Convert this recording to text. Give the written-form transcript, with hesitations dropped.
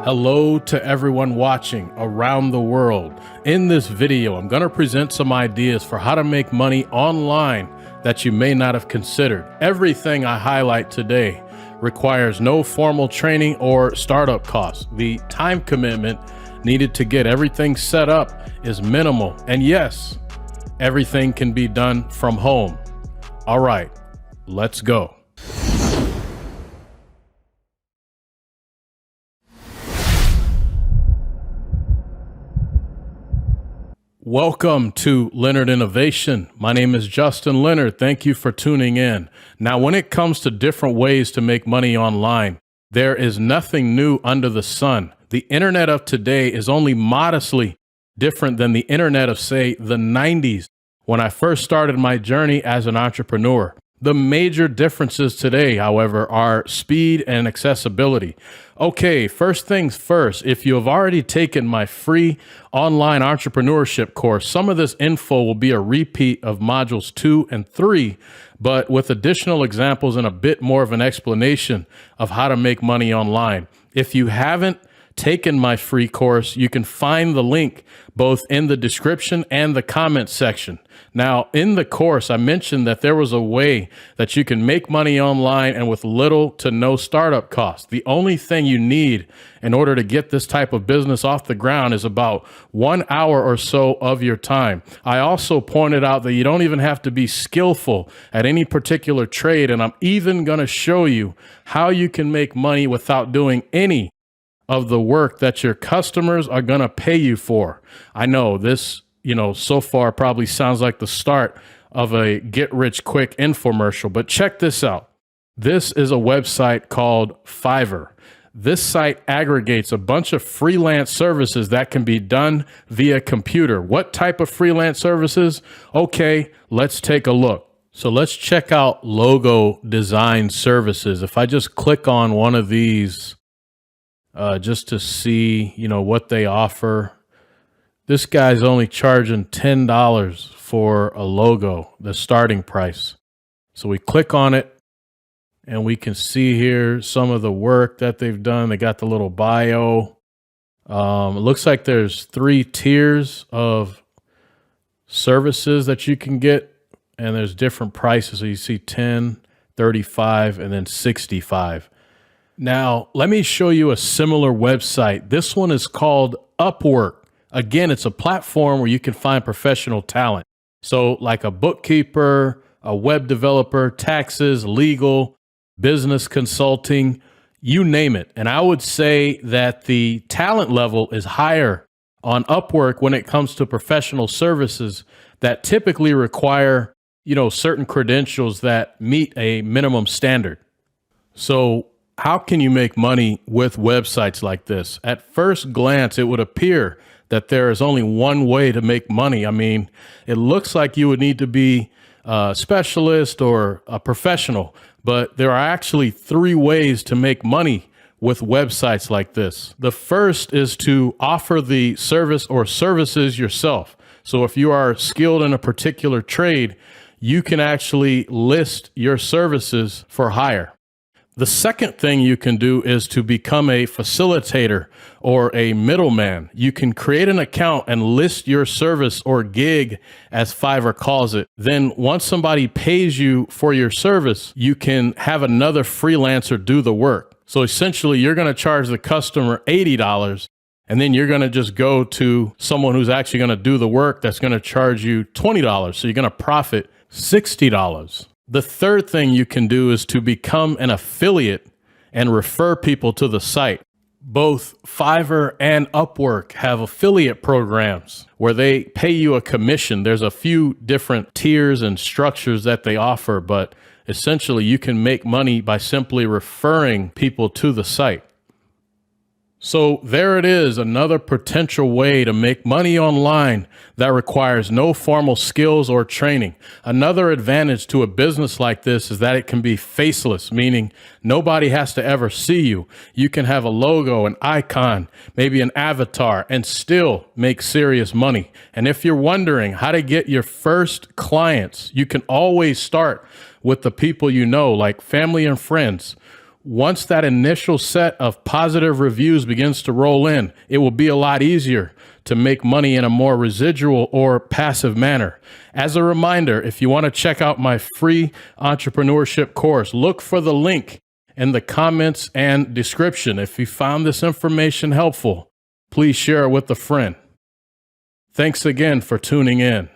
Hello to everyone watching around the world. In this video, I'm going to present some ideas for how to make money online that you may not have considered. Everything I highlight today requires no formal training or startup costs. The time commitment needed to get everything set up is minimal. And yes, everything can be done from home. All right, let's go. Welcome to Leonard Innovation. My name is Justin Leonard. Thank you for tuning in. Now, when it comes to different ways to make money online, there is nothing new under the sun. The internet of today is only modestly different than the internet of, say, the 90s, when I first started my journey as an entrepreneur. The major differences today, however, are speed and accessibility. Okay, first things first, if you have already taken my free online entrepreneurship course, some of this info will be a repeat of modules 2 and 3, but with additional examples and a bit more of an explanation of how to make money online. If you haven't taken my free course, you can find the link both in the description and the comment section. Now, in the course, I mentioned that there was a way that you can make money online and with little to no startup costs. The only thing you need in order to get this type of business off the ground is about 1 hour or so of your time. I also pointed out that you don't even have to be skillful at any particular trade, and I'm even going to show you how you can make money without doing any of the work that your customers are going to pay you for. I know this, so far probably sounds like the start of a get-rich-quick infomercial, but check this out. This is a website called Fiverr. This site aggregates a bunch of freelance services that can be done via computer. What type of freelance services? Okay, let's take a look. So let's check out logo design services. If I just click on one of these, just to see, what they offer. This guy's only charging $10 for a logo, the starting price. So we click on it and we can see here some of the work that they've done. They got the little bio. It looks like there's 3 tiers of services that you can get, and there's different prices. So you see 10, 35, and then 65. Now, let me show you a similar website. This one is called Upwork. Again, it's a platform where you can find professional talent. So like a bookkeeper, a web developer, taxes, legal, business consulting, you name it. And I would say that the talent level is higher on Upwork when it comes to professional services that typically require, certain credentials that meet a minimum standard. So how can you make money with websites like this? At first glance, it would appear that there is only one way to make money. I mean, it looks like you would need to be a specialist or a professional, but there are actually 3 ways to make money with websites like this. The first is to offer the service or services yourself. So if you are skilled in a particular trade, you can actually list your services for hire. The second thing you can do is to become a facilitator or a middleman. You can create an account and list your service or gig, as Fiverr calls it. Then once somebody pays you for your service, you can have another freelancer do the work. So essentially, you're going to charge the customer $80, and then you're going to just go to someone who's actually going to do the work that's going to charge you $20. So you're going to profit $60. The third thing you can do is to become an affiliate and refer people to the site. Both Fiverr and Upwork have affiliate programs where they pay you a commission. There's a few different tiers and structures that they offer, but essentially you can make money by simply referring people to the site. So there it is, another potential way to make money online that requires no formal skills or training. Another advantage to a business like this is that it can be faceless, meaning nobody has to ever see you. You can have a logo, an icon, maybe an avatar, and still make serious money. And if you're wondering how to get your first clients, you can always start with the people you know, like family and friends. Once that initial set of positive reviews begins to roll in, it will be a lot easier to make money in a more residual or passive manner. As a reminder, if you want to check out my free entrepreneurship course, look for the link in the comments and description. If you found this information helpful, please share it with a friend. Thanks again for tuning in.